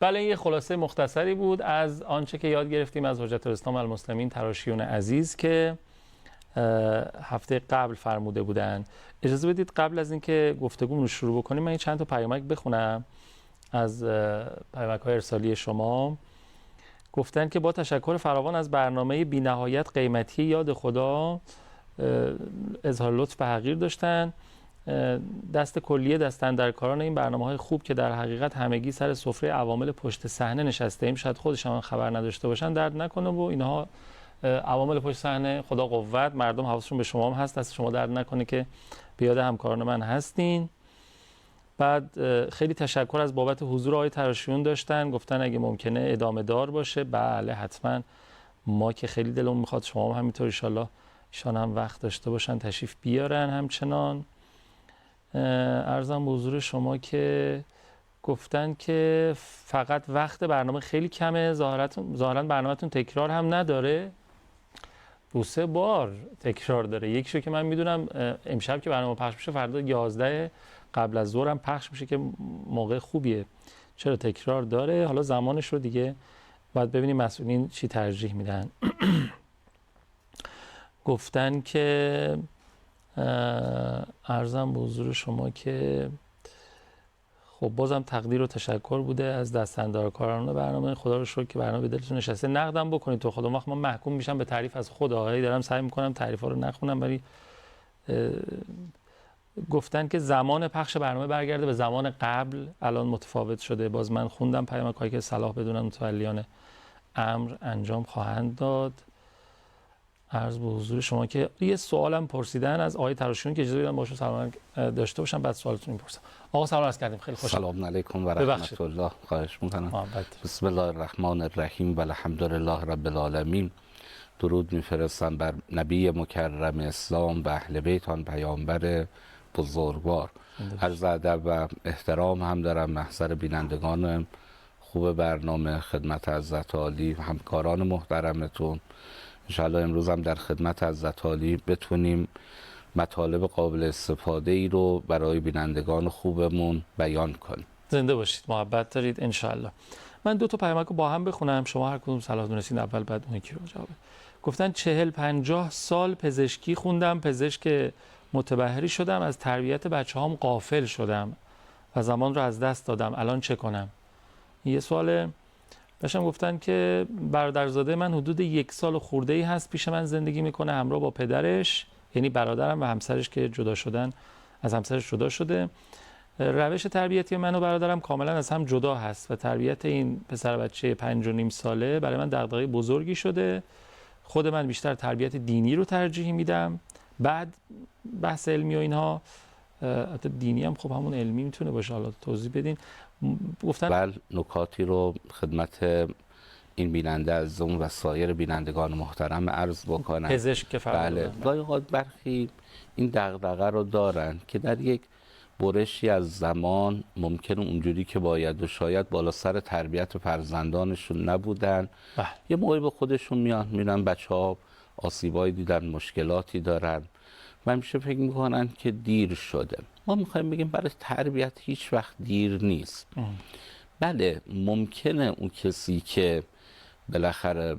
بله، این یه خلاصه مختصری بود از آنچه که یاد گرفتیم از حجت الاسلام المسلمین تراشیون عزیز که هفته قبل فرموده بودند. اجازه بدید قبل از اینکه گفتگومون رو شروع بکنیم من چند تا پیامک بخونم از پیامک‌های ارسالی شما. گفتن که با تشکر فراوان از برنامه بی‌نهایت قیمتی یاد خدا، اظهار لطف و حقیر داشتن. دست کلیه دست‌اندرکاران این برنامه‌های خوب که در حقیقت همگی سر سفره عوامل پشت صحنه نشسته ایم، شاید خودشان خبر نداشته باشن، درد نکنه و اینها عوامل پشت صحنه، خدا قوت، مردم حواسشون به شما هم هست، دست شما درد نکنه که به یاد همکاران من هستین. بعد خیلی تشکر از بابت حضور آقای تراشیون داشتن، گفتن اگه ممکنه ادامه دار باشه. بله حتما، ما که خیلی دلمون میخواد، شما هم همینطور، ان شاءالله ایشان هم وقت داشته باشن تشریف بیارن. همچنان عرضم به حضور شما که گفتن که فقط وقت برنامه خیلی کمه، ظاهرا برنامه‌تون تکرار هم نداره. 2-3 بار تکرار داره. یکیشو که من میدونم امشب که برنامه پخش میشه فردا 11 قبل از ظهر هم پخش میشه که موقع خوبیه. چرا تکرار داره؟ حالا زمانش رو دیگه باید ببینیم مسئولین چی ترجیح میدن. گفتن که عرضم به حضور شما که خب بازم تقدیر و تشکر بوده از دستاندرکاران برنامه. خدا رو شکر که برنامه به دلتون نشسته. نقدم بکنید تو خدا، وقت من محکوم میشم به تعریف از خدا، دارم سعی میکنم تعریفا رو نخونم، ولی گفتن که زمان پخش برنامه برگرده به زمان قبل، الان متفاوت شده. باز من خوندم پیامک‌هایی که صلاح بدونن متولیان امر انجام خواهند داد. عرض به حضور شما که یه سوالم پرسیدن از آقای تراشیون که اجازه بدید باشون سلام داشته باشم، بعد سوالتون میپرسم. آقا سلام عرض کردیم، خیلی خوشحالم. سلام علیکم و رحمت الله. خواهش می‌کنم. بسم الله الرحمن الرحیم و الحمد لله رب العالمین. درود میفرستم بر نبی مکرم اسلام و اهل بیت آن پیامبر بزرگوار. عرض ادب و احترام هم دارم محضر بینندگان خوب برنامه، خدمت حضرت عالی و همکاران محترمتون. انشاءالله امروز هم در خدمت حضرت عالی بتونیم مطالب قابل استفاده ای رو برای بینندگان خوبمون بیان کنیم. زنده باشید، محبت دارید انشاءالله. من 2 تا پیامک رو با هم بخونم، شما هر کدوم صلاح دونستین اول بعد اون یکی رو جواب. گفتن 40-50 سال پزشکی خوندم، پزشک متبحری شدم، از تربیت بچه‌هام غافل شدم و زمان رو از دست دادم، الان چه کنم؟ یه سوال. باشم گفتن که برادرزاده من حدود 1 سال خورده‌ای هست پیش من زندگی میکنه همراه با پدرش، یعنی برادرم و همسرش که جدا شدن، از همسرش جدا شده. روش تربیتی من و برادرم کاملا از هم جدا هست و تربیت این پسر بچه 5.5 ساله برای من دغدغه بزرگی شده. خود من بیشتر تربیت دینی رو ترجیح میدم، بعد بحث علمی و اینها. حتی دینی هم خب همون علمی میتونه باشه، حالا توضیح بدین. گفتن نکاتی رو خدمت این بیننده عزیزمون و سایر بینندگان محترم عرض بکنم. پزشک که بله، گاهی اوقات برخی این دغدغه رو دارن که در یک برشی از زمان ممکنه اونجوری که باید و شاید بالا سر تربیت فرزندانشون نبودن. یه موقعی به خودشون میرن بچه‌ها آسیبایی دیدن، مشکلاتی دارن و همیشه فکر میکنن که دیر شده. ما میخوایم بگیم برای تربیت هیچ وقت دیر نیست. بله ممکنه اون کسی که بالاخره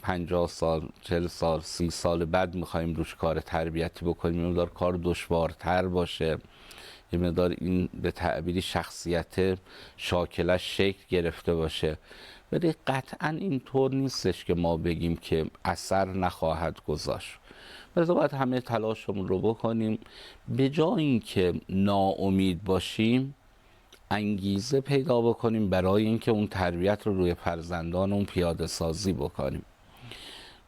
50 سال 40 سال 30 سال بعد میخوایم روش کار تربیتی بکنیم، یه مقدار کار دشوارتر باشه، یه مقدار این به تعبیری شخصیت شاکلش شکل گرفته باشه، ولی قطعا اینطور نیستش که ما بگیم که اثر نخواهد گذاشت. لذا باید همه تلاشمون رو بکنیم، به جای اینکه ناامید باشیم انگیزه پیدا بکنیم برای اینکه اون تربیت رو روی فرزندانمون پیاده سازی بکنیم.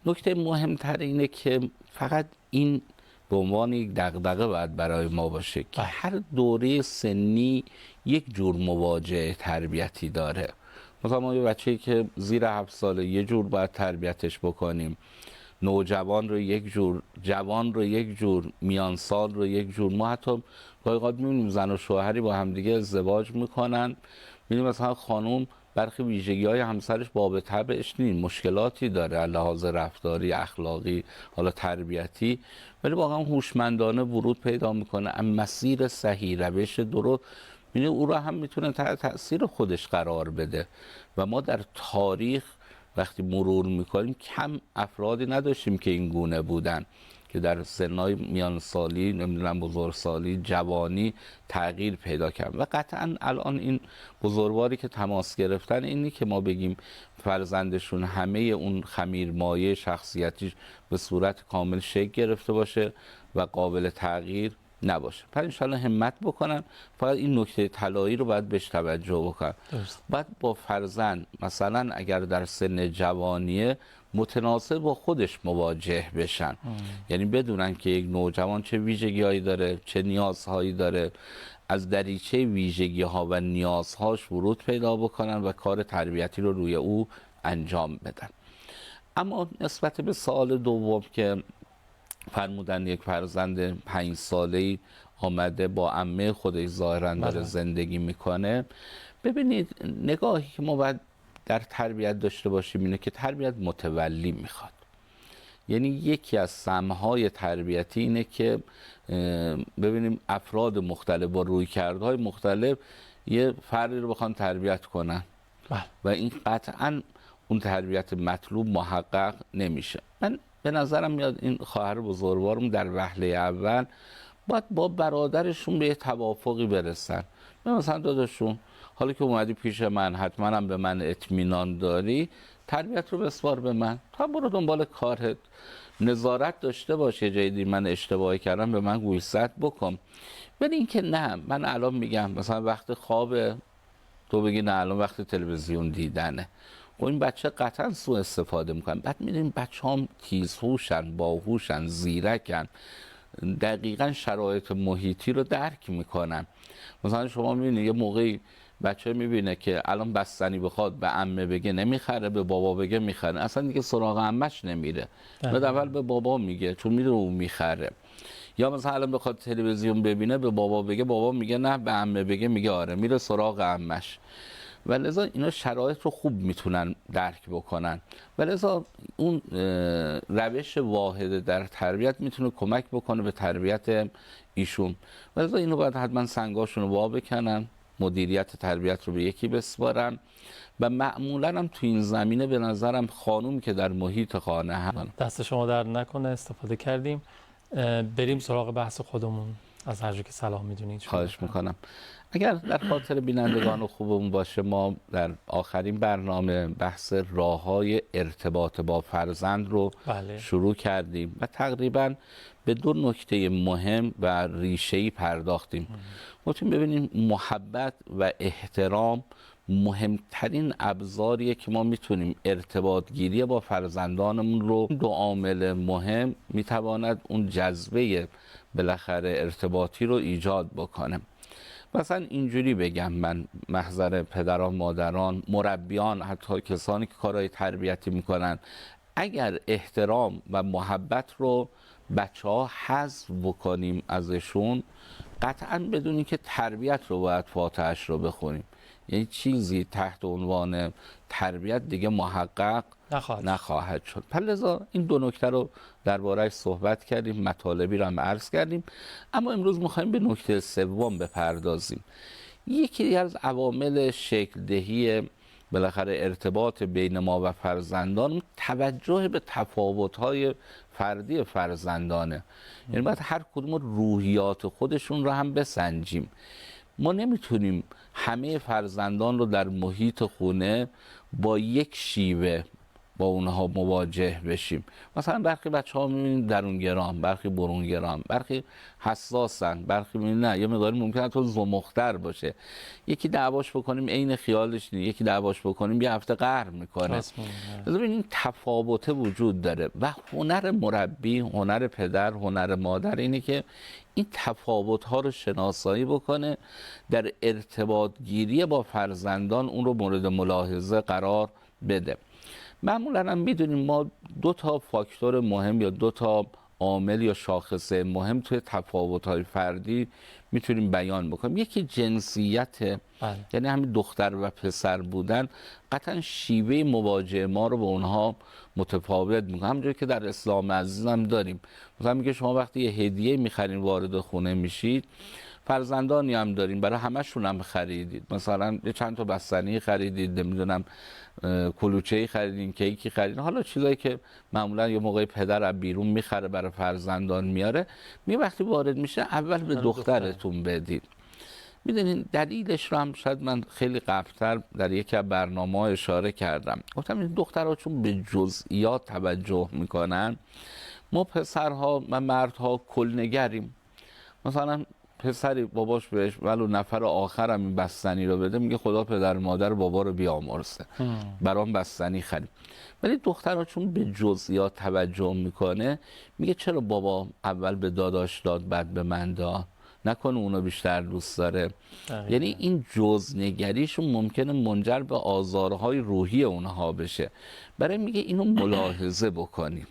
نکته مهمتر اینه که فقط این به عنوان یک دغدغه باید برای ما باشه که هر دوره سنی یک جور مواجهه تربیتی داره. مثلا ما یه بچه‌ای که زیر 7 ساله یه جور باید تربیتش بکنیم، نوجوان رو یک جور، جوان رو یک جور، میان سال رو یک جور. ما حتی گاهی اوقات می‌بینیم زن و شوهری با همدیگه ازدواج میکنن، می‌بینیم مثلا خانم برخی ویژگی‌های همسرش باب طبعش نیست، مشکلاتی داره از لحاظ رفتاری، اخلاقی، حالا تربیتی، ولی واقعا هوشمندانه ورود پیدا میکنه، مسیر صحیح، روش درست یعنی او را هم میتونه تحت تاثیر خودش قرار بده و ما در تاریخ وقتی مرور میکنیم کم افرادی نداشتیم که این گونه بودن که در سنهای میان سالی، نمیدونم بزرگسالی، جوانی تغییر پیدا کرد و قطعا الان این بزرگواری که تماس گرفتن اینی که ما بگیم فرزندشون همه اون خمیرمایه شخصیتیش به صورت کامل شکل گرفته باشه و قابل تغییر نباشه. پس انشالله همت بکنن، فقط این نکته طلایی رو باید بهش توجه بکنن. باید با فرزند مثلا اگر در سن جوانیه متناسب با خودش مواجه بشن، یعنی بدونن که یک نوجوان چه ویژگی‌هایی داره، چه نیازهایی داره، از دریچه ویژگی‌ها و نیازهاش ورود پیدا بکنن و کار تربیتی رو روی او انجام بدن. اما نسبت به سوال دوم که فرمودن یک فرزند 5 ساله‌ای آمده با عمه خودش ظاهراً داره زندگی میکنه، ببینید نگاهی که ما باید در تربیت داشته باشیم اینه که تربیت متولی میخواد. یعنی یکی از سمهای تربیتی اینه که ببینیم افراد مختلف با رویکردهای مختلف یه فردی رو بخوان تربیت کنن و این قطعاً اون تربیت مطلوب محقق نمیشه. من به نظرم میاد این خواهر بزرگوارم در وهله اول باید با برادرشون به توافقی برسن. مثلا داداشون حالا که اومدی پیش من حتما هم به من اطمینان داری، تربیت رو بسپار به من، تا برو دنبال کارت، نظارت داشته باش، یه جای دیر من اشتباهی کردم به من گوشزد بکن. ولی این که نه من الان میگم مثلا وقت خوابه، تو بگی نه الان وقت تلویزیون دیدنه، و این بچه قطعا سوء استفاده میکنن. بعد میدونیم بچه هم تیزهوشن، باهوشن، زیرکن، دقیقا شرایط محیطی رو درک میکنن. مثلا شما میبینید یه موقعی بچه میبینه که الان بستنی بخواد به عمه بگه نمیخره، به بابا بگه میخره، اصلا دیگه سراغ عمش نمیره، بعد اول به بابا میگه چون میدونه اون میخره. یا مثلا الان بخواد تلویزیون ببینه به بابا بگه، بابا میگه نه، به عمه بگه میگه آره، میره سراغ عمش. و لذا اینا شرایط رو خوب میتونن درک بکنن و لذا اون روش واحد در تربیت میتونه کمک بکنه به تربیت ایشون. و لذا اینو باید حتما سنگاشون رو وا بکنن، مدیریت تربیت رو به یکی بسپارن و معمولا هم تو این زمینه به نظرم خانوم که در محیط خانه هم. دست شما درد نکنه، استفاده کردیم. بریم سراغ بحث خودمون از هر جا که صلاح میدونید. خواهش میکنم. اگر در خاطر بینندگان خوبمون باشه، ما در آخرین برنامه بحث راه‌های ارتباط با فرزند رو شروع کردیم و تقریباً به 2 نکته مهم و ریشه‌ای پرداختیم. می‌تونیم ببینیم محبت و احترام مهمترین ابزاریه که ما میتونیم ارتباط گیری با فرزندانمون رو، 2 عامل مهم میتواند اون جذبه بالاخره ارتباطی رو ایجاد بکنه. مثلا اینجوری بگم، من محضر پدران، مادران، مربیان، حتی کسانی که کارهای تربیتی میکنن، اگر احترام و محبت رو بچه‌ها حذف بکنیم ازشون، قطعاً بدونی که تربیت رو باید فاتحش رو بخونیم. یعنی چیزی تحت عنوان تربیت دیگه محقق نخواهد شد. پس لذا این 2 نکته رو درباره‌اش صحبت کردیم، مطالبی رو هم عرض کردیم. اما امروز می‌خوایم به نکته سوم بپردازیم. یکی از عوامل شکل دهی بالاخره ارتباط بین ما و فرزندان توجه به تفاوت‌های فردی فرزندانه. یعنی باید هر کدوم روحیات خودشون رو هم بسنجیم. ما نمیتونیم همه فرزندان رو در محیط خونه با یک شیوه با اونها مواجه بشیم. مثلا برخی بچه‌ها می‌بینید درونگران، برخی برونگران، برخی حساسن، برخی می‌بینید نه، یه مقداری ممکنه تو زمختر باشه. یکی دعواش بکنیم عین خیالش نیست، یکی دعواش بکنیم یه هفته قهر میکنه. این تفاوت وجود داره و هنر مربی، هنر پدر، هنر مادر اینه که این تفاوت‌ها رو شناسایی بکنه، در ارتباط گیری با فرزندان اون رو مورد ملاحظه قرار بده. معمولا هم میدونیم ما 2 تا فاکتور مهم یا 2 تا عامل یا شاخصه مهم توی تفاوت‌های فردی میتونیم بیان بکنیم. یکی جنسیت، یعنی همین دختر و پسر بودن قطعا شیوه مواجهه ما رو به اونها متفاوت میکنه. همونجوری که در اسلام عزیز هم داریم، مثلا میگه شما وقتی یه هدیه میخرین وارد خونه میشید، فرزندانی هم داریم، برای همشون هم خریدید، مثلا یه چند تا بستنی خریدید، نمیدونم کلوچه‌ای خریدین، کیکی خریدین، حالا چیزایی که معمولا یه موقع پدر از بیرون میخره برای فرزندان میاره، وقتی وارد میشه اول به دخترتون بدید. میدونین دلیلش رو هم شاید من خیلی قبل‌تر در یکی از برنامه‌ها اشاره کردم. گفتم این دخترها چون به جزئیات توجه میکنن، ما پسرها و مردها کلنگریم. مثلا پسری باباش بهش ولو نفر آخرم این بستنی رو بده، میگه خدا پدر مادر بابا رو بیامرزه، برام بستنی خرید. ولی دخترها چون به جزئیات توجه میکنه، میگه چرا بابا اول به داداش داد بعد به من داد، نکنه اونو بیشتر دوست داره. یعنی این جزنگریشون ممکنه منجر به آزارهای روحی اونها بشه. برای میگه اینو ملاحظه بکنیم،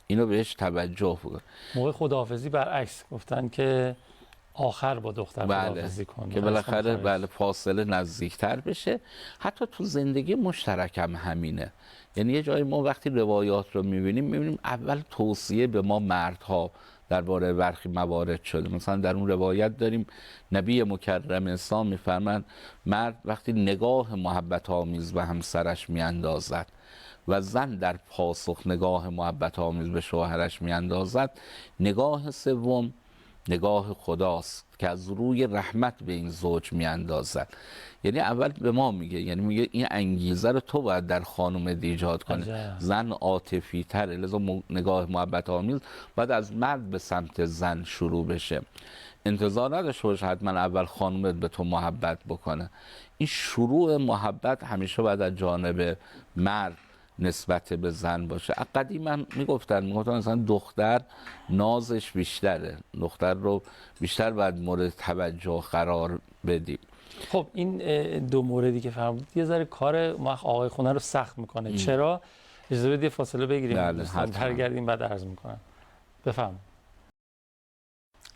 اینو بهش توجه بکنیم. موقع خداحافظی برعکس گفتن که آخر با دختر خداحافظی کن که بالاخره فاصله نزدیکتر بشه. حتی تو زندگی مشترک هم همینه. یعنی یه جایی ما وقتی روایات رو میبینیم اول توصیه به ما مردها درباره برخی موارد شده. مثلا در اون روایت داریم نبی مکرم اسلام میفرمایند مرد وقتی نگاه محبت آمیز به همسرش میاندازد و زن در پاسخ نگاه محبت آمیز به شوهرش میاندازد، نگاه سوم نگاه خداست که از روی رحمت به این زوج میاندازد. یعنی اول به ما میگه، یعنی میگه این انگیزه رو تو باید در خانم ایجاد کنه. زن عاطفی تره، لذا نگاه محبت آمیز باید از مرد به سمت زن شروع بشه. انتظار نداشته باشه حتما اول خانومت به تو محبت بکنه. این شروع محبت همیشه باید از جانب مرد نسبت به زن باشه. قدیما میگفتن مثلا دختر نازش بیشتره، دختر رو بیشتر باید مورد توجه قرار بدیم. خب این دو موردی که فرمودید یه ذره کار ما آقای خونه رو سخت میکنه. چرا؟ اجازه بدید فاصله بگیریم، دوستان برگردیم بعد عرض میکنم. بفرمایید.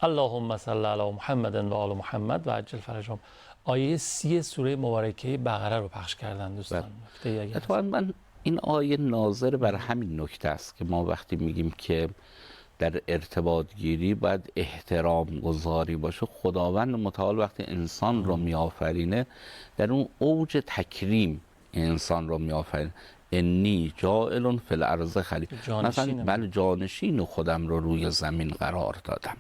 اللهم صل علی محمد و آل محمد و عجل فرجهم. آیه 30 سوره مبارکه بقره رو پخش کردن دوستان. اتفاقا من این آیه ناظر بر همین نکته است که ما وقتی میگیم که در ارتباط گیری باید احترام گذاری باشه. خداوند متعال وقتی انسان رو میآفرینه در اون اوج تکریم انسان رو میآفرینه. انی جاعل فی الارض خلیفه، مثلا من جانشین خودم رو روی زمین قرار دادم.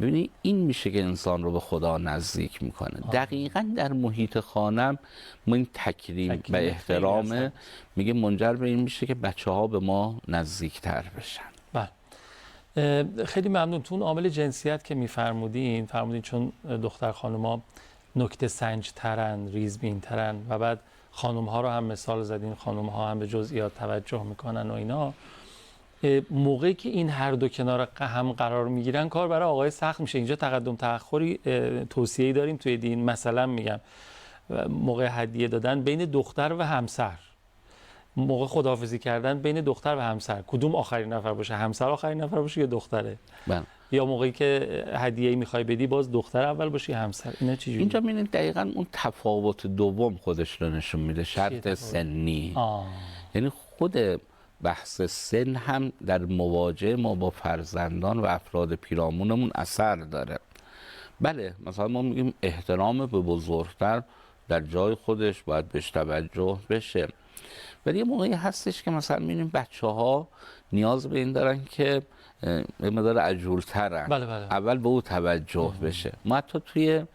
ببینید این میشه که انسان رو به خدا نزدیک میکنه. دقیقاً در محیط خانم ما این تکریم و احترام میگه منجر به این میشه که بچه ها به ما نزدیکتر بشن. بله، خیلی ممنون. تو اون عامل جنسیت که فرمودین چون دختر خانوما نکته سنج ترن، ریزبین ترن و بعد خانم ها رو هم مثال زدین، خانم ها هم به جزئیات توجه میکنن و اینا. موقعی که این هر دو کنار هم قرار میگیرن کار برای آقای سخت میشه. اینجا تقدم تأخری توصیه‌ای داریم توی دین. مثلا میگم موقع هدیه دادن بین دختر و همسر، موقع خداحافظی کردن بین دختر و همسر، کدوم آخرین نفر باشه؟ همسر آخرین نفر باشه یا دختره؟ یا موقعی که هدیه‌ای میخوای بدی باز دختر اول باشه یا همسر؟ اینا چه جوری؟ اینجا میبینید دقیقاً اون تفاوت دوم خودش رو نشون میده، شرط سنی. یعنی خود بحث سن هم در مواجهه ما با فرزندان و افراد پیرامونمون اثر داره. بله، مثلا ما میگیم احترام به بزرگتر در جای خودش باید بهش توجه بشه، ولی یه موقعی هستش که مثلا میبینیم بچه ها نیاز به این دارن که یه مقدار عجولترن. بله. اول به او توجه بشه. ما حتی توی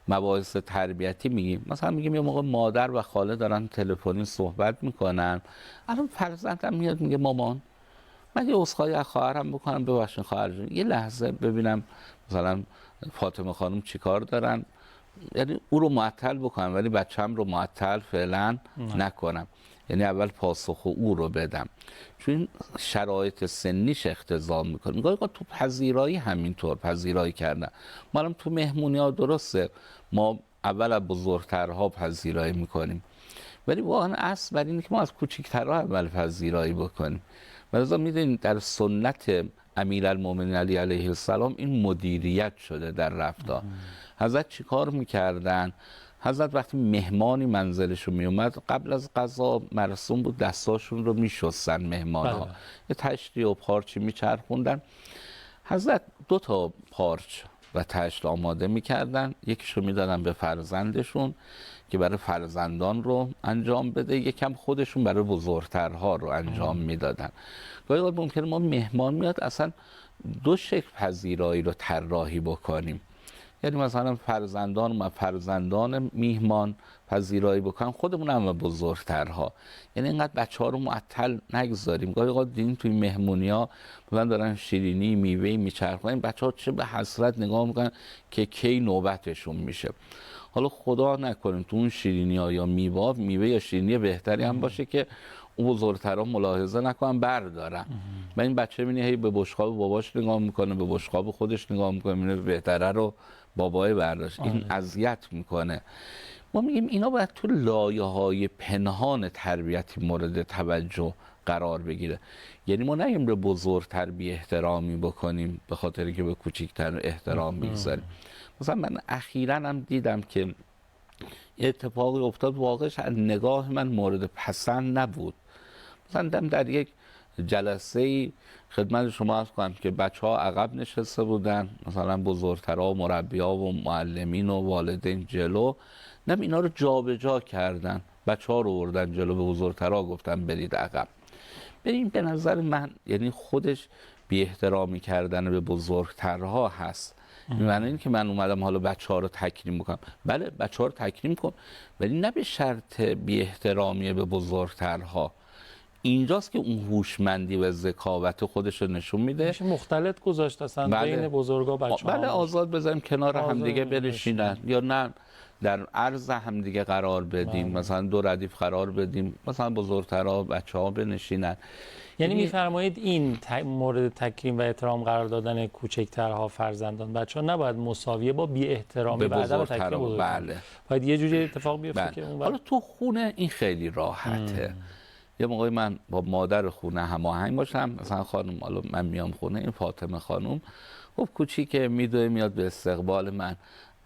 مباحث تربیتی میگیم، مثلا میگیم یه موقع مادر و خاله دارن تلفنی صحبت میکنن، الان فرزندم میاد میگه مامان من یه عذرخواهی از خواهرم بکنم، ببخشید خواهر جون یه لحظه ببینم مثلا فاطمه خانم چیکار دارن، یعنی او رو معطل بکنم ولی بچه‌م رو معطل فعلا نکنم. یعنی اول پاسخ او رو بدم، چون شرایط سنیش اختزام میکنه. میگه تو پذیرایی همینطور پذیرایی کردن. ما هم تو مهمونی ها درسته ما اول از بزرگترها پذیرایی میکنیم، ولی واقعا اصل بر اینه که ما از کوچکترها اول پذیرایی بکنیم. مثلا میدونید در سنت امیرالمومنین علی علیه السلام این مدیریت شده در رفتار. حضرت چیکار میکردن؟ حضرت وقتی مهمانی منزلشون می اومد قبل از غذا مرسوم بود دستاشون رو میشستن مهمان ها، یه تشریح و پارچی میچرخوندن. حضرت 2 تا پارچ و تشت آماده میکردن، یکیشو میدادن به فرزندشون که برای فرزندان رو انجام بده، یکم خودشون برای بزرگترها رو انجام میدادن. گاهی اوقات ممکنه ما مهمان میاد اصلا دو شکل پذیرایی رو طراحی بکنیم، یعنی مثلا فرزندان میهمان پذیرایی بکنن، خودمون هم بزرگترها، یعنی اینقدر بچه‌ها رو معطل نگذاریم. گاهی اوقات دیدیم توی مهمونی‌ها مثلا دارن شیرینی میوه میچرخونن، این بچه‌ها چه به حسرت نگاه میکنن که کی نوبتشون میشه. حالا خدا نکنیم تو اون شیرینی‌ها یا میوه یا شیرینی بهتری هم باشه که اون بزرگترها ملاحظه نکنن بردارن و این بچه می‌بینی هی به بشقاب باباش نگاه میکنه، به بشقاب خودش نگاه میکنه، می‌بینه بهتره رو بابای برداشت. این اذیت میکنه. ما میگیم اینا باید تو لایه‌های پنهان تربیتی مورد توجه قرار بگیره. یعنی ما نگیم به بزرگتر بی احترامی بکنیم به خاطر که به کوچیکتر احترام بگذاریم. مثلا من اخیراً هم دیدم که اتفاقی افتاد، واقعش از نگاه من مورد پسند نبود. مثلا در یک جلسه خدمت شما عرض کنم که بچه‌ها عقب نشسته بودن، مثلا بزرگترها و مربی‌ها و معلمین و والدین جلو، نم اینا رو جابجا کردن، بچه‌ها رو بردن جلو، به بزرگترها گفتن برید عقب. ببین به نظر من یعنی خودش بی احترامی کردن به بزرگترها هست. معنی این که من اومدم حالا بچه‌ها رو تکریم بکنم، بله بچه‌ها رو تکریم کن، ولی نه به شرط بی احترامی به بزرگترها. اینجاست که اون هوشمندی و ذکاوت خودش رو نشون میده. میشه مختلط گذاشت اصلا بین بزرگا و بچه‌ها. بله آزاد بذاریم کنار همدیگه بنشینن، یا نه در عرض همدیگه قرار بدیم، مثلا دو ردیف قرار بدیم، مثلا بزرگترها بچه‌ها بنشینن. یعنی میفرمایید این مورد تکریم و احترام قرار دادن کوچکترها فرزندان بچه‌ها نباید مساویه با بی احترامی و ادب تکریم بزرگترها. بله. باید یه جوری اتفاق بیفته که اون حالا تو خونه این خیلی راحته. یه موقعی من با مادر خونه هماهنگ باشم، مثلا خانم حالا من میام خونه، این فاطمه خانم خب کوچیکه میدوه میاد به استقبال من،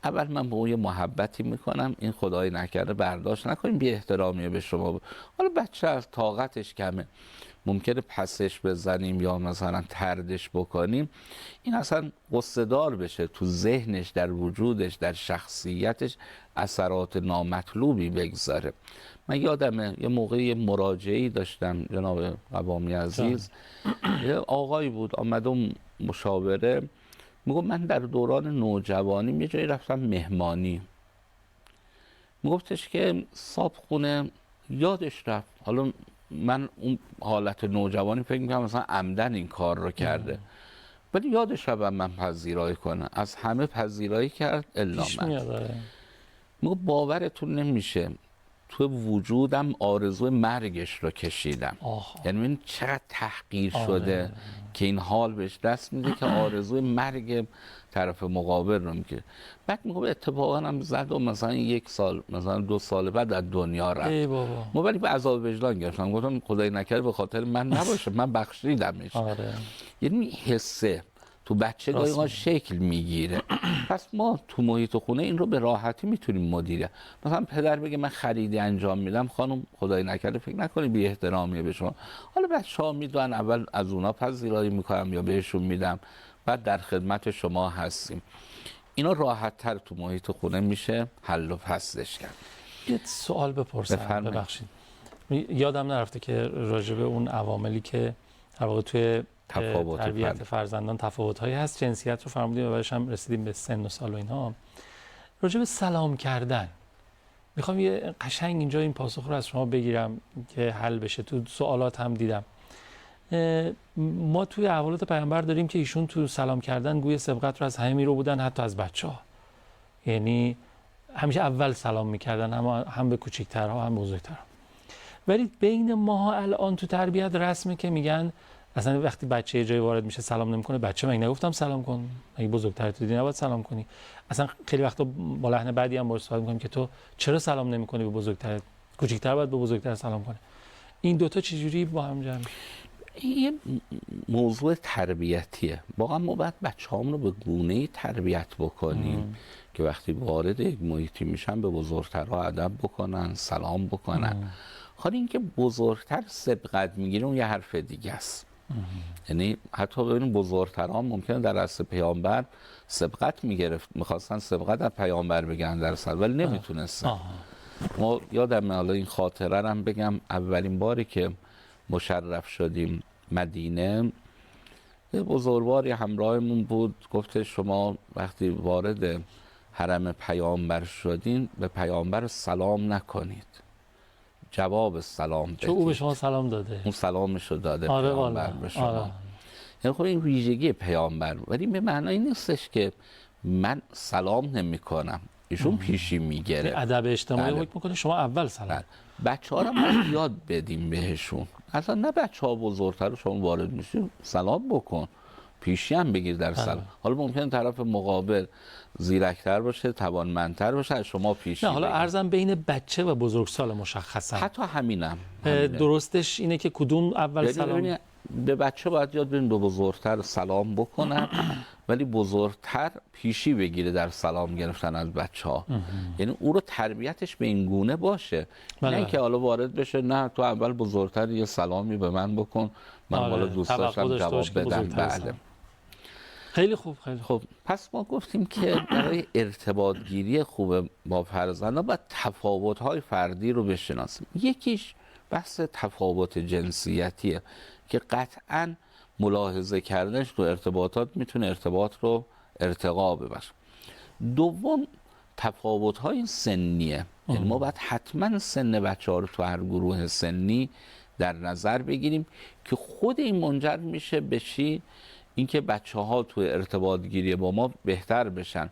اول من به اون یه محبتی میکنم، این خدای نکرده برداشت نکنیم بی احترامیه به شما. حالا بچه از طاقتش کمه، ممکنه پسش بزنیم یا مثلا تردش بکنیم، این اصلا غصه دار بشه، تو ذهنش، در وجودش، در شخصیتش اثرات نامطلوبی بگذاره. من یادمه یه موقعی مراجعه‌ای داشتم جناب قوامی عزیز، یه آقایی بود آمده و مشاوره، میگفت من در دوران نوجوانی یه جایی رفتم مهمانی، میگفتش که صابخونه یادش رفت. حالا من اون حالت نوجوانی فکر میکنم مثلا عمدن این کار رو کرده، ولی یادش رفت من پذیرایی کنه، از همه پذیرایی کرد الا من. میگفت باورتون نمیشه تو وجودم آرزوی مرگش رو کشیدم. یعنی این چقدر تحقیر شده که این حال بهش دست میده که آرزوی مرگ طرف مقابل رو میگه. بعد میگه اتفاقا هم زد و مثلا 1 سال مثلا 2 سال بعد از دنیا رفت. ای بابا. ما ولی به عذاب وجدان گرفتم، گفتم خدای نکرده به خاطر من نباشه، من بخشیدمش. یعنی حسه تو بچه گاهی شکل میگیره. پس ما تو محیط خونه این رو به راحتی میتونیم مدیریت. مثلا پدر بگه من خریدی انجام میدم، خانم خدای نکرده فکر نکنی بی احترامیه به شما، حالا بچه‌ها میدونن اول از اونا پذیرایی میکنم یا بهشون میدم، بعد در خدمت شما هستیم. اینا راحت تر تو محیط خونه میشه حل و فصلش کرد. یه سوال بپرسم ببخشید، یادم نرفته که راجبه اون عواملی که در واقع توی تربیت فرزندان تفاوت‌هایی هست، جنسیت رو فرمودیم و بعدش هم رسیدیم به سن و سال و اینها. راجع به سلام کردن میخوام یه قشنگ اینجا این پاسخ رو از شما بگیرم که حل بشه. تو سوالات هم دیدم ما توی احوالات پیامبر داریم که ایشون تو سلام کردن گوی سبقت رو از همه میرو بودن، حتی از بچه‌ها، یعنی همیشه اول سلام میکردن، هم به کوچیک‌ترها هم بزرگترها. ولی بین ماها الان تو تربیت رسمه که میگن اصلا وقتی بچه یه جایی وارد میشه سلام نمیکنه، بچه من نگفتم سلام کن، اگه بزرگترت دیدی نباید سلام کنی. اصلا خیلی وقتا با لحن بعدی هم باهاش صحبت میکنیم که تو چرا سلام نمیکنی به بزرگترت، کوچیک‌تر باید به بزرگتر سلام کنه. این دوتا چجوری با هم جمع؟ یه موضوع تربیتیه. واقعا ما باید بچه‌هامون رو به گونه‌ای تربیت بکنیم که وقتی وارد یک محیطی میشن به بزرگترها ادب بکنن، سلام بکنن. حالا اینکه بزرگتر سبقت میگیره اون یه حرف دیگه است. یعنی حتی ببینیم بزرگتران ممکنه در عصر پیامبر سبقت میگرفت، میخواستن سبقت از پیامبر بگن در سر، ولی نمیتونستن. ما یادم حالا این خاطره رو هم بگم، اولین باری که مشرف شدیم مدینه، یه بزرگواری همراهمون بود، گفته شما وقتی وارد حرم پیامبر شدین به پیامبر سلام نکنید، جواب سلام بدید. چون او به شما سلام داده، اون سلامش رو داده آره پیامبر به شما. یعنی خب این ویژگی پیامبر، ولی به معنای نیستش که من سلام نمی کنم، ایشون پیشی میگیره. ادب اجتماعی بله. حکم میکنه شما اول سلام. بچه ها رو باید یاد بدیم بهشون، اصلا نه بچه ها بزرگتر رو شما وارد میشید سلام بکن، پیشی هم بگیر در سلام. حالا ممکن طرف مقابل زیرکتر باشه، توانمندتر باشه، از شما پیشی نه حالا بگیر. عرضم بین بچه و بزرگسال مشخصا، حتی همینه. درستش اینه که کدوم اول سلام؟ به بچه باید یاد بدیم به بزرگتر سلام بکنن، ولی بزرگتر پیشی بگیره در سلام گرفتن از بچه ها. یعنی او رو تربیتش به این گونه باشه، نه که حالا وارد بشه نه تو اول بزرگتر یه سلامی به من بکن، من حالا دوست داشتم جواب بدم. بله. خیلی خوب، خیلی خوب. خب پس ما گفتیم که برای ارتباط گیری خوب با فرزندان باید تفاوت‌های فردی رو بشناسیم. یکیش بحث تفاوت جنسیتیه که قطعاً ملاحظه کردنش تو ارتباطات میتونه ارتباط رو ارتقا ببره. دوم تفاوت‌های سنیه، یعنی ما باید حتما سن بچه‌ها رو تو هر گروه سنی در نظر بگیریم که خود این منجر میشه به چی؟ اینکه بچه‌ها تو ارتباط گیری با ما بهتر بشن.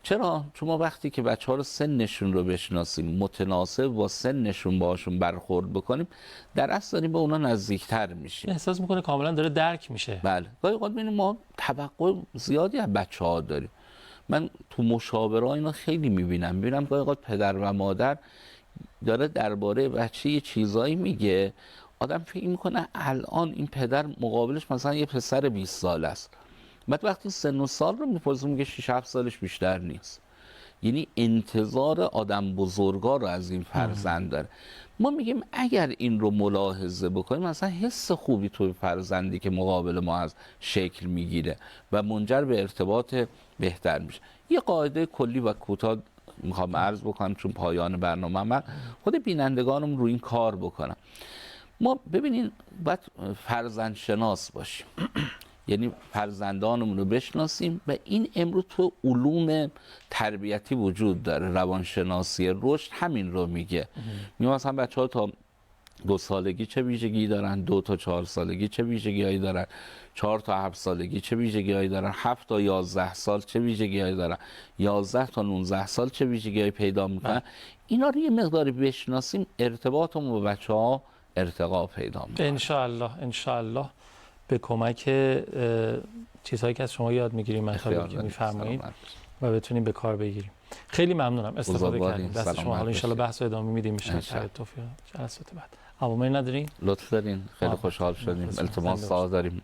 چرا؟ چون ما وقتی که بچه‌ها رو سنشون رو بشناسیم، متناسب با سنشون باشون برخورد بکنیم، در اصل داریم به اونا نزدیکتر میشیم. احساس میکنه کاملا داره درک میشه. بله. گاهی اوقات می‌بینیم ما توقع زیادی از بچه‌ها داریم. من تو مشاوره‌ها اینا خیلی می‌بینم گاهی اوقات پدر و مادر داره درباره بچه یه چیزایی میگه، آدم فکر میکنه الان این پدر مقابلش مثلا یه پسر 20 ساله است، بعد وقتی سن و سال رو میپرسه میگه 6 7 سالش بیشتر نیست. یعنی انتظار آدم بزرگا رو از این فرزند داره. ما میگیم اگر این رو ملاحظه بکنیم مثلا حس خوبی توی فرزندی که مقابل ما از شکل میگیره و منجر به ارتباط بهتر میشه. یه قاعده کلی و کوتاه میخوام عرض بکنم چون پایان برنامه من، خود بینندگانم رو این کار بکنم. ما ببینین باید فرزند شناس باشیم، یعنی فرزندانمون رو بشناسیم و این امروز تو علوم تربیتی وجود داره. روانشناسی رشد همین رو میگه. میگه مثلا بچه‌ها تا 2 سالگی چه ویژگی دارن، 2 تا 4 سالگی چه ویژگی‌هایی دارن، 4 تا 7 سالگی چه ویژگی‌هایی دارن، 7 تا 11 سال چه ویژگی‌هایی دارن، 11 تا 19 سال چه ویژگی‌هایی پیدا میکنن. اینا رو یه مقداری بشناسیم، ارتباطمون با بچه‌ها ارتقا پیدا میکنه. ان شاء الله به کمک چیزهایی که از شما یاد میگیریم، مطالبی که میفرمایید و بتونیم به کار بگیریم. خیلی ممنونم استفاده کردیم. دست شما. حالا ان شاء الله بحث رو ادامه میدیم ان شاء الله. توفیق جلسات بعد. عوامل ندارین؟ لطف دارین. خیلی خوشحال شدیم. التماس داریم.